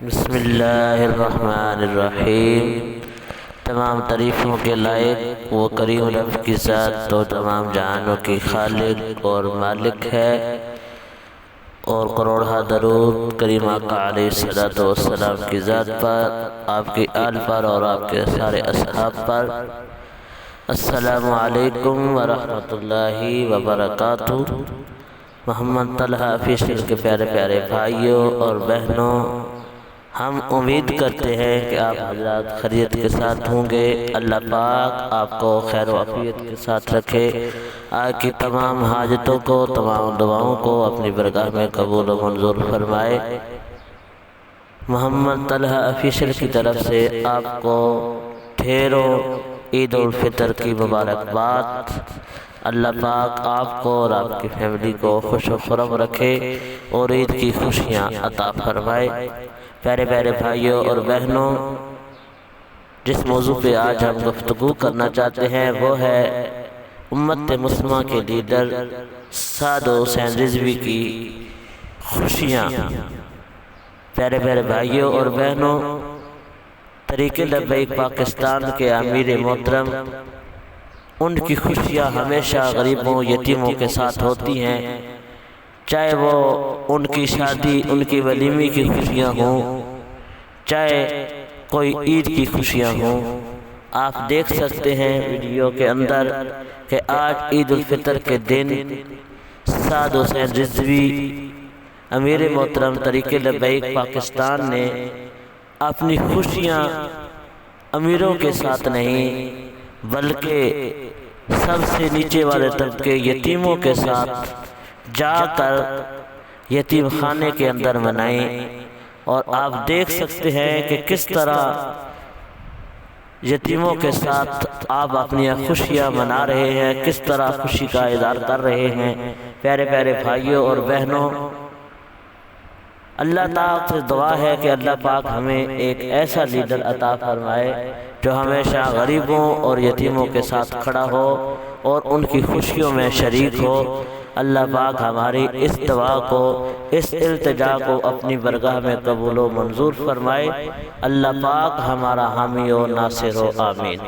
بسم اللہ الرحمن الرحیم۔ تمام تعریفوں کے لائق وہ کریم رب کی ذات تو تمام جہانوں کی خالق اور مالک ہے، اور کروڑہ درود کریم آقا علیہ الصلوۃ والسلام کی ذات پر، آپ کی آل پر اور آپ کے سارے اصحاب پر۔ السلام علیکم ورحمۃ اللہ وبرکاتہ۔ محمد طلحہ آفیشل کے پیارے پیارے بھائیوں اور بہنوں، ہم امید کرتے ہیں کہ آپ حضرات خیریت کے ساتھ ہوں گے۔ اللہ پاک آپ کو خیر و عافیت کے ساتھ رکھے، آپ کی تمام حاجتوں کو، تمام دعاؤں کو اپنی برگاہ میں قبول و منظور فرمائے۔ محمد طلحہ آفیشل کی طرف سے آپ کو ڈھیروں عید الفطر کی مبارکباد۔ اللہ پاک آپ کو اور آپ کی فیملی کو خوش و خرم رکھے اور عید کی خوشیاں عطا فرمائے۔ پیارے پیارے بھائیوں اور بہنوں، جس موضوع پہ آج ہم گفتگو کرنا چاہتے ہیں وہ ہے امت مسلمہ کے لیڈر سعد حسین رضوی کی خوشیاں۔ پیارے پیارے بھائیوں اور بہنوں، طریق لبیک پاکستان کے امیر محترم، ان کی خوشیاں ہمیشہ غریبوں یتیموں کے ساتھ ہوتی ہیں، چاہے وہ ان کی شادی، ان کی ولیمے کی خوشیاں ہوں، چاہے کوئی عید کی خوشیاں ہوں۔ آپ دیکھ سکتے ہیں ویڈیو کے اندر کہ آج عید الفطر کے دن سعد حسین رضوی امیر محترم طریق لبیک پاکستان نے اپنی خوشیاں امیروں کے ساتھ نہیں بلکہ سب سے نیچے والے طبقے یتیموں کے ساتھ جا کر یتیم خانے کے اندر منائیں، اور آپ دیکھ سکتے ہیں کہ کس طرح یتیموں کے ساتھ آپ اپنی خوشیاں منا رہے ہیں، کس طرح خوشی کا اظہار کر رہے ہیں۔ پیارے پیارے بھائیوں اور بہنوں، اللہ تعالیٰ سے دعا ہے کہ اللہ پاک ہمیں ایک ایسا لیڈر عطا فرمائے جو ہمیشہ غریبوں اور یتیموں کے ساتھ کھڑا ہو اور ان کی خوشیوں میں شریک ہو۔ اللہ پاک ہماری اس دعا کو، اس التجا کو اپنی برگاہ میں قبول و منظور فرمائے۔ اللہ پاک ہمارا حامی و ناصر ہو، آمین۔